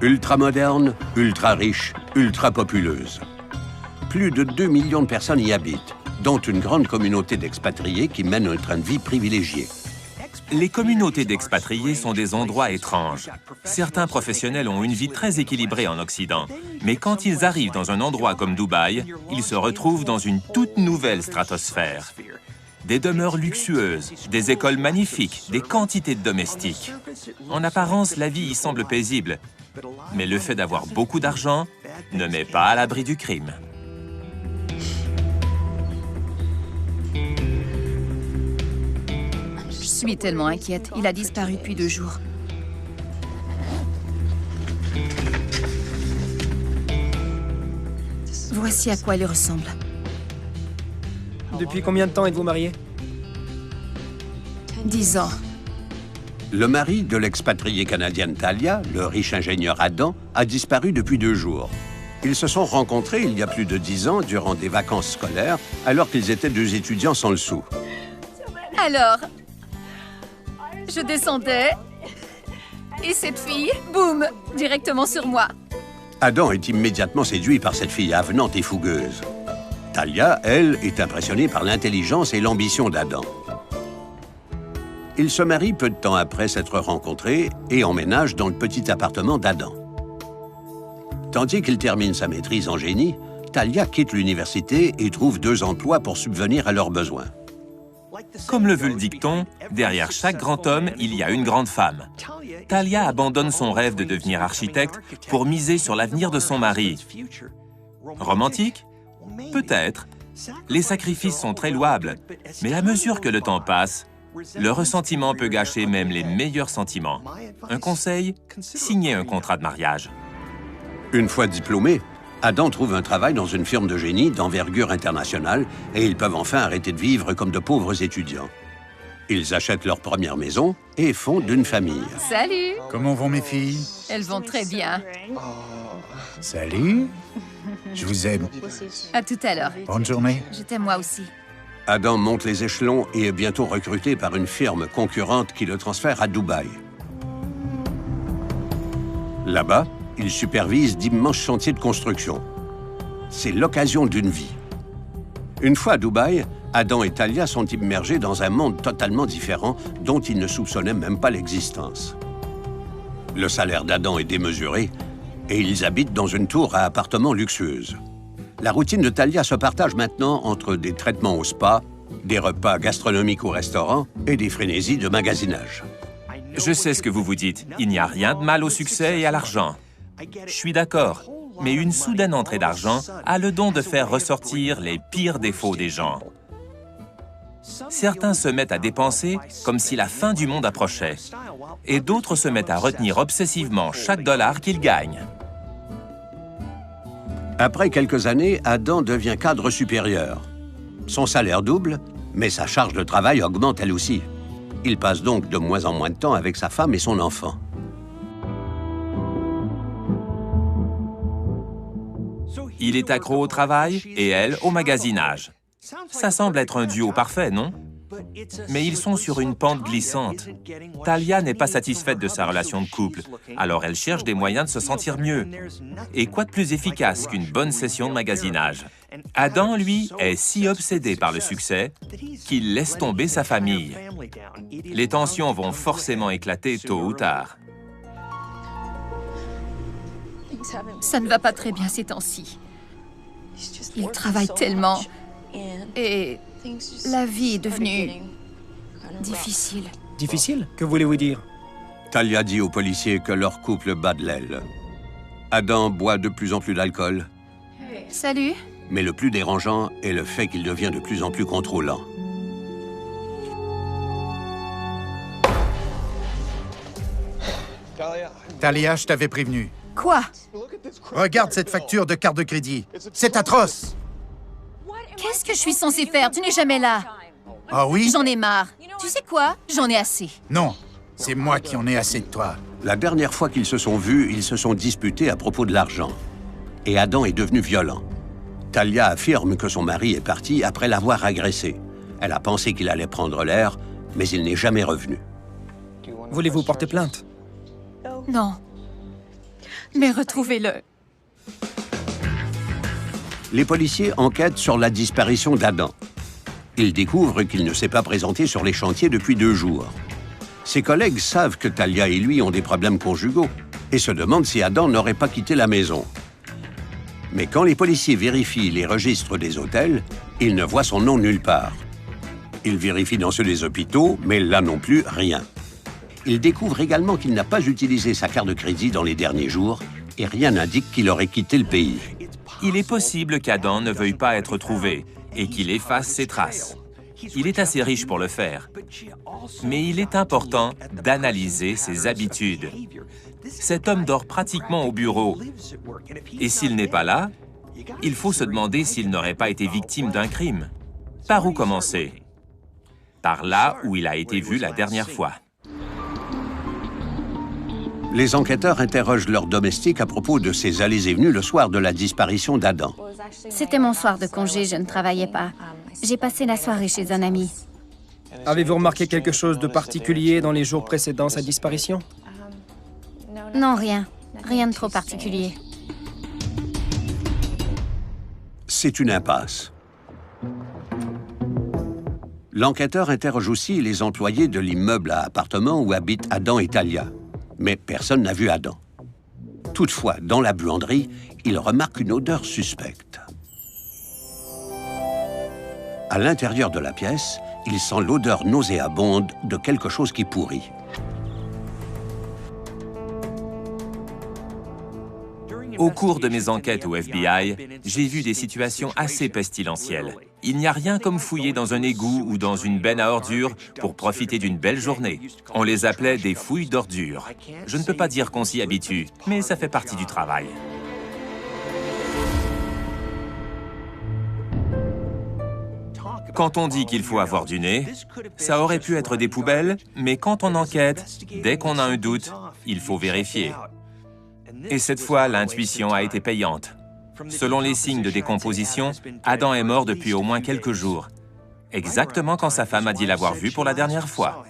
Ultra moderne, ultra riche, ultra populeuse. Plus de 2 millions de personnes y habitent, dont une grande communauté d'expatriés qui mènent un train de vie privilégié. Les communautés d'expatriés sont des endroits étranges. Certains professionnels ont une vie très équilibrée en Occident, mais quand ils arrivent dans un endroit comme Dubaï, ils se retrouvent dans une toute nouvelle stratosphère. Des demeures luxueuses, des écoles magnifiques, des quantités de domestiques. En apparence, la vie y semble paisible, mais le fait d'avoir beaucoup d'argent ne met pas à l'abri du crime. Je suis tellement inquiète. Il a disparu depuis 2 jours. Voici à quoi il ressemble. Depuis combien de temps êtes-vous mariés? 10 ans. Le mari de l'expatriée canadienne Talia, le riche ingénieur Adam, a disparu depuis 2 jours. Ils se sont rencontrés il y a plus de 10 ans durant des vacances scolaires, alors qu'ils étaient 2 étudiants sans le sou. Alors, je descendais et cette fille, boum, directement sur moi. Adam est immédiatement séduit par cette fille avenante et fougueuse. Talia, elle, est impressionnée par l'intelligence et l'ambition d'Adam. Ils se marient peu de temps après s'être rencontrés et emménagent dans le petit appartement d'Adam. Tandis qu'il termine sa maîtrise en génie, Talia quitte l'université et trouve 2 emplois pour subvenir à leurs besoins. Comme le veut le dicton, derrière chaque grand homme, il y a une grande femme. Talia abandonne son rêve de devenir architecte pour miser sur l'avenir de son mari. Romantique? Peut-être. Les sacrifices sont très louables, mais à mesure que le temps passe, le ressentiment peut gâcher même les meilleurs sentiments. Un conseil? Signez un contrat de mariage. Une fois diplômés, Adam trouve un travail dans une firme de génie d'envergure internationale et ils peuvent enfin arrêter de vivre comme de pauvres étudiants. Ils achètent leur première maison et fondent une famille. Salut! Comment vont mes filles? Elles vont très bien. Salut. Je vous aime. À tout à l'heure. Bonne journée. Je t'aime moi aussi. Adam monte les échelons et est bientôt recruté par une firme concurrente qui le transfère à Dubaï. Là-bas, il supervise d'immenses chantiers de construction. C'est l'occasion d'une vie. Une fois à Dubaï, Adam et Talia sont immergés dans un monde totalement différent dont ils ne soupçonnaient même pas l'existence. Le salaire d'Adam est démesuré et ils habitent dans une tour à appartements luxueuse. La routine de Talia se partage maintenant entre des traitements au spa, des repas gastronomiques au restaurant et des frénésies de magasinage. Je sais ce que vous vous dites. Il n'y a rien de mal au succès et à l'argent. Je suis d'accord, mais une soudaine entrée d'argent a le don de faire ressortir les pires défauts des gens. Certains se mettent à dépenser comme si la fin du monde approchait, et d'autres se mettent à retenir obsessivement chaque dollar qu'ils gagnent. Après quelques années, Adam devient cadre supérieur. Son salaire double, mais sa charge de travail augmente elle aussi. Il passe donc de moins en moins de temps avec sa femme et son enfant. Il est accro au travail et elle au magasinage. Ça semble être un duo parfait, non? Mais ils sont sur une pente glissante. Talia n'est pas satisfaite de sa relation de couple, alors elle cherche des moyens de se sentir mieux. Et quoi de plus efficace qu'une bonne session de magasinage? Adam, lui, est si obsédé par le succès qu'il laisse tomber sa famille. Les tensions vont forcément éclater tôt ou tard. Ça ne va pas très bien ces temps-ci. Il travaille tellement et la vie est devenue difficile. Difficile? Que voulez-vous dire? Talia dit aux policiers que leur couple bat de l'aile. Adam boit de plus en plus d'alcool, Salut. mais le plus dérangeant est le fait qu'il devient de plus en plus contrôlant. Talia, je t'avais prévenu. Quoi? Regarde cette facture de carte de crédit. C'est atroce. Qu'est-ce que je suis censée faire? Tu n'es jamais là. Ah oui? J'en ai marre. Tu sais quoi? J'en ai assez. Non, c'est moi qui en ai assez de toi. La dernière fois qu'ils se sont vus, ils se sont disputés à propos de l'argent. Et Adam est devenu violent. Talia affirme que son mari est parti après l'avoir agressé. Elle a pensé qu'il allait prendre l'air, mais il n'est jamais revenu. Voulez-vous porter plainte? Non. Mais retrouvez-le. Les policiers enquêtent sur la disparition d'Adam. Ils découvrent qu'il ne s'est pas présenté sur les chantiers depuis 2 jours. Ses collègues savent que Talia et lui ont des problèmes conjugaux et se demandent si Adam n'aurait pas quitté la maison. Mais quand les policiers vérifient les registres des hôtels, ils ne voient son nom nulle part. Ils vérifient dans ceux des hôpitaux, mais là non plus, rien. Ils découvrent également qu'il n'a pas utilisé sa carte de crédit dans les derniers jours et rien n'indique qu'il aurait quitté le pays. Il est possible qu'Adam ne veuille pas être trouvé et qu'il efface ses traces. Il est assez riche pour le faire. Mais il est important d'analyser ses habitudes. Cet homme dort pratiquement au bureau. Et s'il n'est pas là, il faut se demander s'il n'aurait pas été victime d'un crime. Par où commencer? Par là où il a été vu la dernière fois. Les enquêteurs interrogent leur domestique à propos de ses allées et venues le soir de la disparition d'Adam. C'était mon soir de congé, je ne travaillais pas. J'ai passé la soirée chez un ami. Avez-vous remarqué quelque chose de particulier dans les jours précédant sa disparition? Non, rien. Rien de trop particulier. C'est une impasse. L'enquêteur interroge aussi les employés de l'immeuble à appartements où habitent Adam et Talia. Mais personne n'a vu Adam. Toutefois, dans la buanderie, il remarque une odeur suspecte. À l'intérieur de la pièce, il sent l'odeur nauséabonde de quelque chose qui pourrit. Au cours de mes enquêtes au FBI, j'ai vu des situations assez pestilentielles. Il n'y a rien comme fouiller dans un égout ou dans une benne à ordures pour profiter d'une belle journée. On les appelait des fouilles d'ordures. Je ne peux pas dire qu'on s'y habitue, mais ça fait partie du travail. Quand on dit qu'il faut avoir du nez, ça aurait pu être des poubelles, mais quand on enquête, dès qu'on a un doute, il faut vérifier. Et cette fois, l'intuition a été payante. Selon les signes de décomposition, Adam est mort depuis au moins quelques jours, exactement quand sa femme a dit l'avoir vu pour la dernière fois.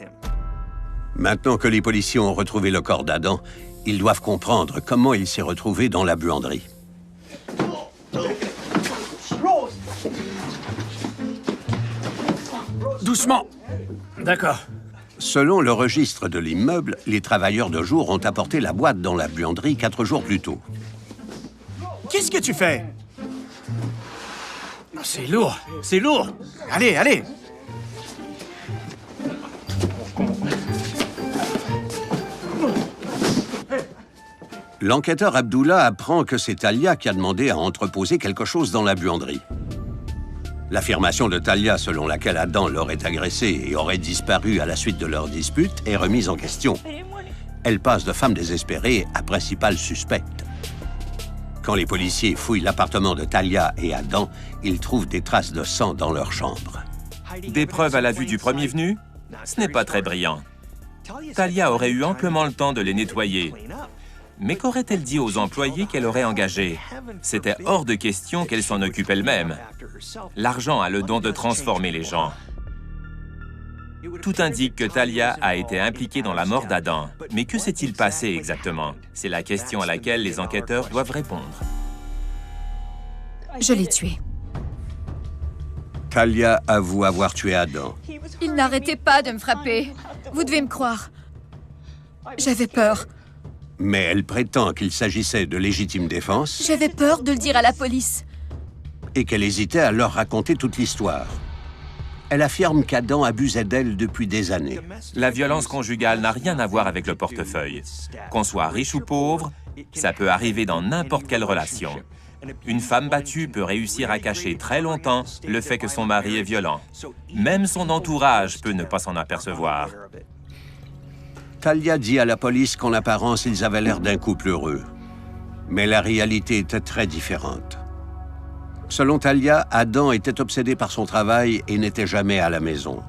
Maintenant que les policiers ont retrouvé le corps d'Adam, ils doivent comprendre comment il s'est retrouvé dans la buanderie. Doucement. D'accord. Selon le registre de l'immeuble, les travailleurs de jour ont apporté la boîte dans la buanderie 4 jours plus tôt. Qu'est-ce que tu fais? C'est lourd, c'est lourd. Allez, allez. L'enquêteur Abdullah apprend que c'est Talia qui a demandé à entreposer quelque chose dans la buanderie. L'affirmation de Talia selon laquelle Adam l'aurait agressé et aurait disparu à la suite de leur dispute est remise en question. Elle passe de femme désespérée à principale suspecte. Quand les policiers fouillent l'appartement de Talia et Adam, ils trouvent des traces de sang dans leur chambre. Des preuves à la vue du premier venu? Ce n'est pas très brillant. Talia aurait eu amplement le temps de les nettoyer. Mais qu'aurait-elle dit aux employés qu'elle aurait engagés? C'était hors de question qu'elle s'en occupe elle-même. L'argent a le don de transformer les gens. Tout indique que Talia a été impliquée dans la mort d'Adam. Mais que s'est-il passé exactement? C'est la question à laquelle les enquêteurs doivent répondre. Je l'ai tué. Talia avoue avoir tué Adam. Il n'arrêtait pas de me frapper. Vous devez me croire. J'avais peur. Mais elle prétend qu'il s'agissait de légitime défense J'avais peur de le dire à la police. et qu'elle hésitait à leur raconter toute l'histoire. Elle affirme qu'Adam abusait d'elle depuis des années. La violence conjugale n'a rien à voir avec le portefeuille. Qu'on soit riche ou pauvre, ça peut arriver dans n'importe quelle relation. Une femme battue peut réussir à cacher très longtemps le fait que son mari est violent. Même son entourage peut ne pas s'en apercevoir. Talia dit à la police qu'en apparence, ils avaient l'air d'un couple heureux. Mais la réalité était très différente. Selon Talia, Adam était obsédé par son travail et n'était jamais à la maison.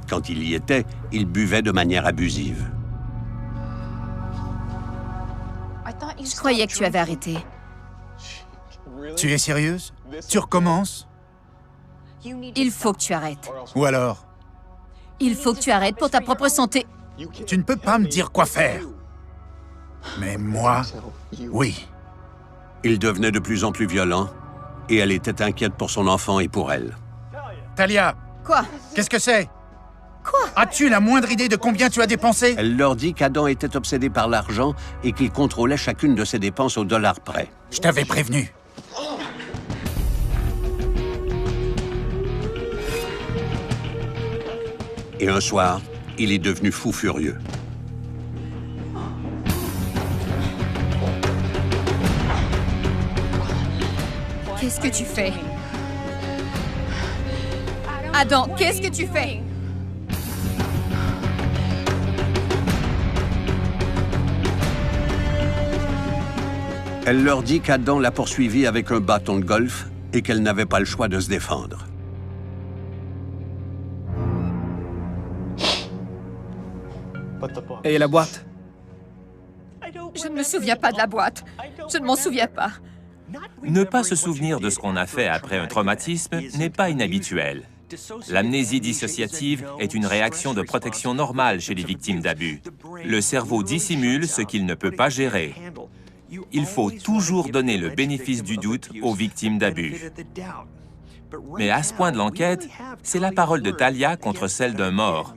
Quand il y était, il buvait de manière abusive. Je croyais que tu avais arrêté. Tu es sérieuse? Tu recommences? Il faut que tu arrêtes. Ou alors? Il faut que tu arrêtes pour ta propre santé. Tu ne peux pas me dire quoi faire. Mais moi, oui. Il devenait de plus en plus violent et elle était inquiète pour son enfant et pour elle. Talia, Quoi? qu'est-ce que c'est? Quoi? As-tu la moindre idée de combien tu as dépensé? Elle leur dit qu'Adam était obsédé par l'argent et qu'il contrôlait chacune de ses dépenses au dollar près. Je t'avais prévenu. Et un soir, il est devenu fou furieux. Qu'est-ce que tu fais? Adam, qu'est-ce que tu fais? Elle leur dit qu'Adam l'a poursuivi avec un bâton de golf et qu'elle n'avait pas le choix de se défendre. Et la boîte? Je ne me souviens pas de la boîte. Je ne m'en souviens pas. Ne pas se souvenir de ce qu'on a fait après un traumatisme n'est pas inhabituel. L'amnésie dissociative est une réaction de protection normale chez les victimes d'abus. Le cerveau dissimule ce qu'il ne peut pas gérer. Il faut toujours donner le bénéfice du doute aux victimes d'abus. Mais à ce point de l'enquête, c'est la parole de Talia contre celle d'un mort.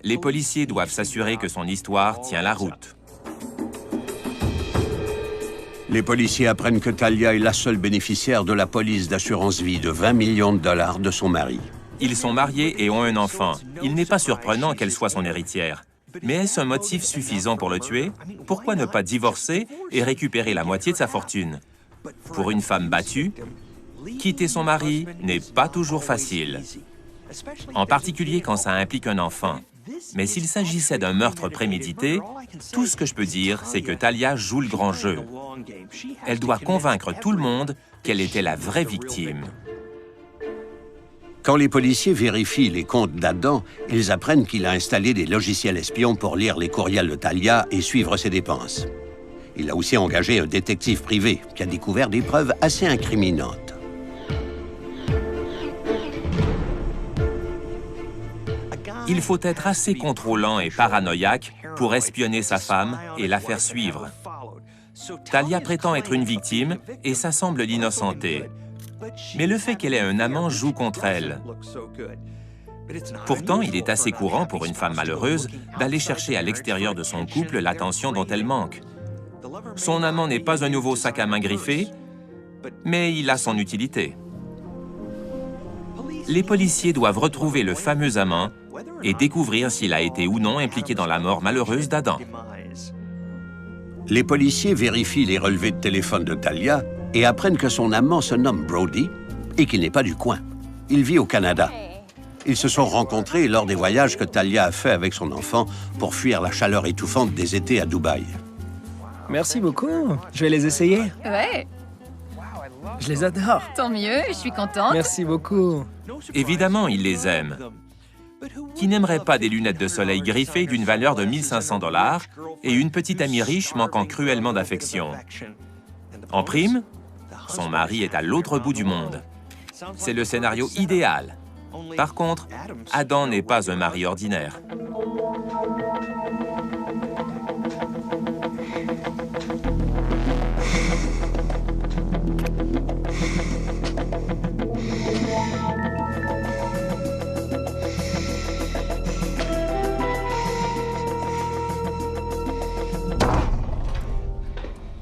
Les policiers doivent s'assurer que son histoire tient la route. Les policiers apprennent que Talia est la seule bénéficiaire de la police d'assurance vie de 20 millions de dollars de son mari. Ils sont mariés et ont un enfant. Il n'est pas surprenant qu'elle soit son héritière. Mais est-ce un motif suffisant pour le tuer? Pourquoi ne pas divorcer et récupérer la moitié de sa fortune? Pour une femme battue, quitter son mari n'est pas toujours facile. En particulier quand ça implique un enfant. Mais s'il s'agissait d'un meurtre prémédité, tout ce que je peux dire, c'est que Talia joue le grand jeu. Elle doit convaincre tout le monde qu'elle était la vraie victime. Quand les policiers vérifient les comptes d'Adam, ils apprennent qu'il a installé des logiciels espions pour lire les courriels de Talia et suivre ses dépenses. Il a aussi engagé un détective privé qui a découvert des preuves assez incriminantes. Il faut être assez contrôlant et paranoïaque pour espionner sa femme et la faire suivre. Talia prétend être une victime et ça semble l'innocenter. Mais le fait qu'elle ait un amant joue contre elle. Pourtant, il est assez courant pour une femme malheureuse d'aller chercher à l'extérieur de son couple l'attention dont elle manque. Son amant n'est pas un nouveau sac à main griffé, mais il a son utilité. Les policiers doivent retrouver le fameux amant et découvrir s'il a été ou non impliqué dans la mort malheureuse d'Adam. Les policiers vérifient les relevés de téléphone de Talia et apprennent que son amant se nomme Brody et qu'il n'est pas du coin. Il vit au Canada. Ils se sont rencontrés lors des voyages que Talia a fait avec son enfant pour fuir la chaleur étouffante des étés à Dubaï. Merci beaucoup. Je vais les essayer. Ouais, Je les adore. tant mieux, je suis contente. Merci beaucoup. Évidemment, il les aime. Qui n'aimerait pas des lunettes de soleil griffées d'une valeur de 1 500 $ et une petite amie riche manquant cruellement d'affection? En prime, son mari est à l'autre bout du monde. C'est le scénario idéal. Par contre, Adam n'est pas un mari ordinaire.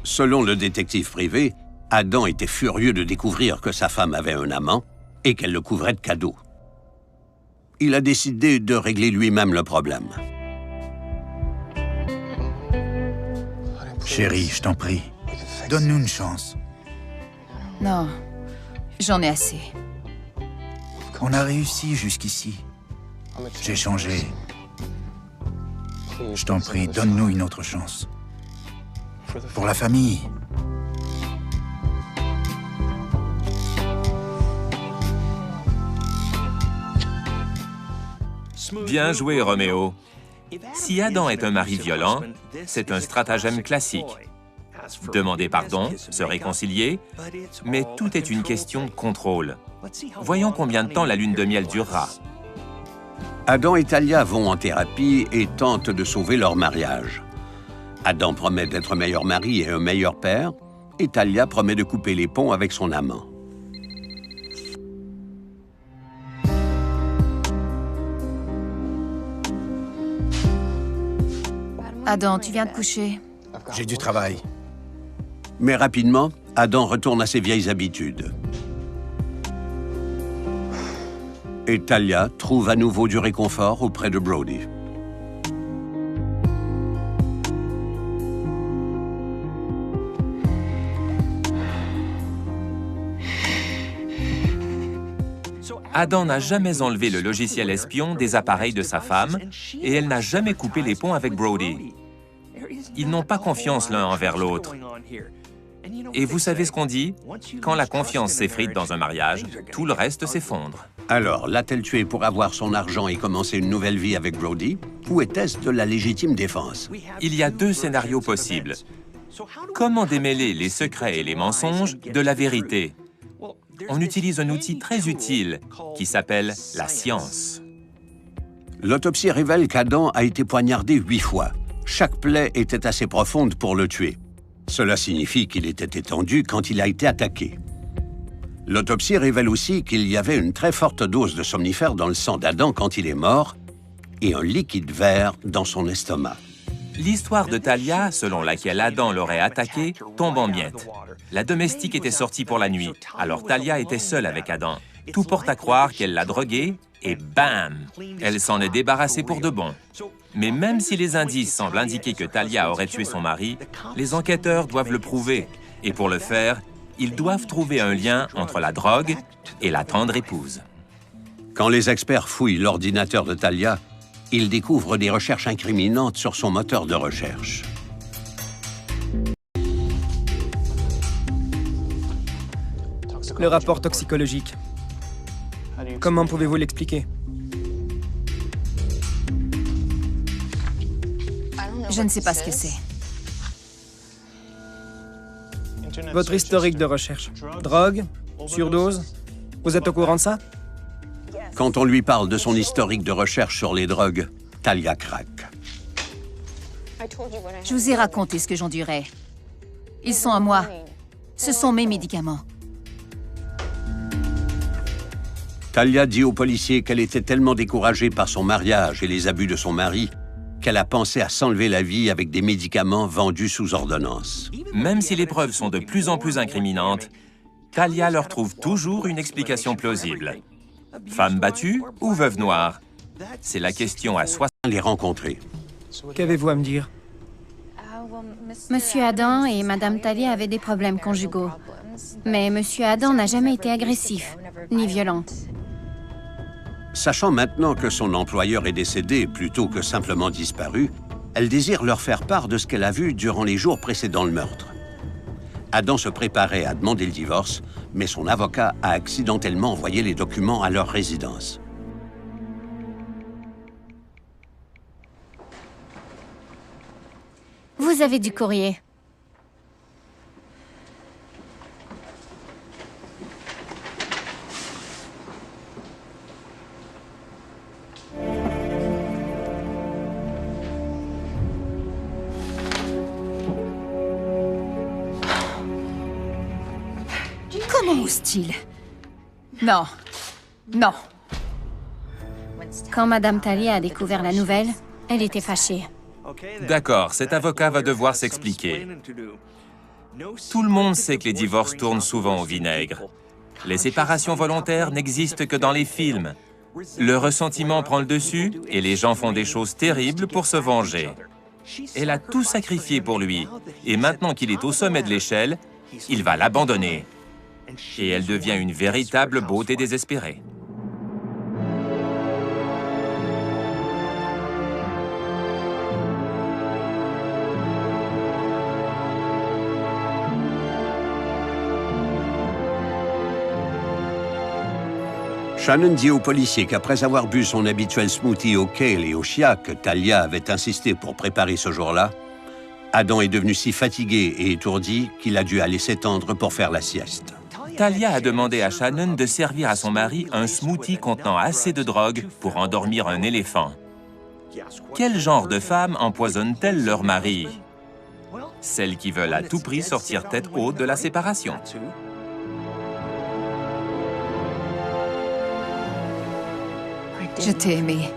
Selon le détective privé, Adam était furieux de découvrir que sa femme avait un amant et qu'elle le couvrait de cadeaux. Il a décidé de régler lui-même le problème. Chérie, je t'en prie, donne-nous une chance. Non, j'en ai assez. On a réussi jusqu'ici. J'ai changé. Je t'en prie, donne-nous une autre chance. Pour la famille. Bien joué, Roméo. Si Adam est un mari violent, c'est un stratagème classique. Demander pardon, se réconcilier, mais tout est une question de contrôle. Voyons combien de temps la lune de miel durera. Adam et Talia vont en thérapie et tentent de sauver leur mariage. Adam promet d'être un meilleur mari et un meilleur père, et Talia promet de couper les ponts avec son amant. Adam, tu viens de coucher. J'ai du travail. Mais rapidement, Adam retourne à ses vieilles habitudes. Et Talia trouve à nouveau du réconfort auprès de Brody. Adam n'a jamais enlevé le logiciel espion des appareils de sa femme et elle n'a jamais coupé les ponts avec Brody. Ils n'ont pas confiance l'un envers l'autre. Et vous savez ce qu'on dit? Quand la confiance s'effrite dans un mariage, tout le reste s'effondre. Alors, l'a-t-elle tué pour avoir son argent et commencer une nouvelle vie avec Brody? Ou était-ce de la légitime défense? Il y a deux scénarios possibles. Comment démêler les secrets et les mensonges de la vérité? On utilise un outil très utile qui s'appelle la science. L'autopsie révèle qu'Adam a été poignardé 8 fois. Chaque plaie était assez profonde pour le tuer. Cela signifie qu'il était étendu quand il a été attaqué. L'autopsie révèle aussi qu'il y avait une très forte dose de somnifère dans le sang d'Adam quand il est mort et un liquide vert dans son estomac. L'histoire de Talia, selon laquelle Adam l'aurait attaqué, tombe en miettes. La domestique était sortie pour la nuit, alors Talia était seule avec Adam. Tout porte à croire qu'elle l'a drogué et bam! Elle s'en est débarrassée pour de bon. Mais même si les indices semblent indiquer que Talia aurait tué son mari, les enquêteurs doivent le prouver. Et pour le faire, ils doivent trouver un lien entre la drogue et la tendre épouse. Quand les experts fouillent l'ordinateur de Talia, ils découvrent des recherches incriminantes sur son moteur de recherche. Le rapport toxicologique. Comment pouvez-vous l'expliquer? Je ne sais pas ce que c'est. Votre historique de recherche. Drogue? Surdose? Vous êtes au courant de ça? Quand on lui parle de son historique de recherche sur les drogues, Talia craque. Je vous ai raconté ce que j'endurais. Ils sont à moi. Ce sont mes médicaments. Talia dit aux policiers qu'elle était tellement découragée par son mariage et les abus de son mari qu'elle a pensé à s'enlever la vie avec des médicaments vendus sous ordonnance. Même si les preuves sont de plus en plus incriminantes, Talia leur trouve toujours une explication plausible. Femme battue ou veuve noire? C'est la question à 60. Les rencontrer. Qu'avez-vous à me dire? Monsieur Adam et Madame Talia avaient des problèmes conjugaux. Mais Monsieur Adam n'a jamais été agressif, ni violent. Sachant maintenant que son employeur est décédé plutôt que simplement disparu, elle désire leur faire part de ce qu'elle a vu durant les jours précédant le meurtre. Adam se préparait à demander le divorce, mais son avocat a accidentellement envoyé les documents à leur résidence. Vous avez du courrier. Comment ose-t-il? Non. Non. Quand Madame Talia a découvert la nouvelle, elle était fâchée. D'accord, cet avocat va devoir s'expliquer. Tout le monde sait que les divorces tournent souvent au vinaigre. Les séparations volontaires n'existent que dans les films. Le ressentiment prend le dessus et les gens font des choses terribles pour se venger. Elle a tout sacrifié pour lui et maintenant qu'il est au sommet de l'échelle, il va l'abandonner. Et elle devient une véritable beauté désespérée. Shannon dit aux policiers qu'après avoir bu son habituel smoothie au kale et au chia que Talia avait insisté pour préparer ce jour-là, Adam est devenu si fatigué et étourdi qu'il a dû aller s'étendre pour faire la sieste. Talia a demandé à Shannon de servir à son mari un smoothie contenant assez de drogue pour endormir un éléphant. Quel genre de femme empoisonne-t-elle leur mari? celles qui veulent à tout prix sortir tête haute de la séparation. Je t'ai aimé.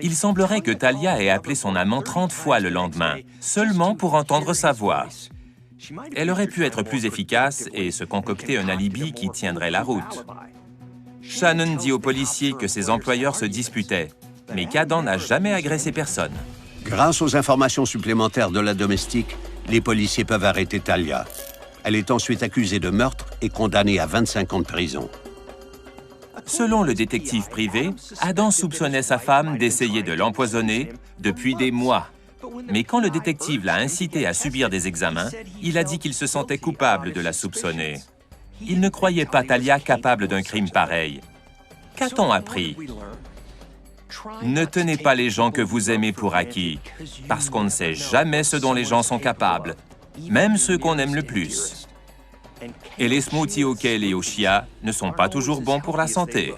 Il semblerait que Talia ait appelé son amant 30 fois le lendemain, seulement pour entendre sa voix. Elle aurait pu être plus efficace et se concocter un alibi qui tiendrait la route. Shannon dit aux policiers que ses employeurs se disputaient, mais qu'Adam n'a jamais agressé personne. Grâce aux informations supplémentaires de la domestique, les policiers peuvent arrêter Talia. Elle est ensuite accusée de meurtre et condamnée à 25 ans de prison. Selon le détective privé, Adam soupçonnait sa femme d'essayer de l'empoisonner depuis des mois. Mais quand le détective l'a incité à subir des examens, il a dit qu'il se sentait coupable de la soupçonner. Il ne croyait pas Talia capable d'un crime pareil. Qu'a-t-on appris? Ne tenez pas les gens que vous aimez pour acquis, parce qu'on ne sait jamais ce dont les gens sont capables, même ceux qu'on aime le plus. Et les smoothies au kale et au chia ne sont pas toujours bons pour la santé.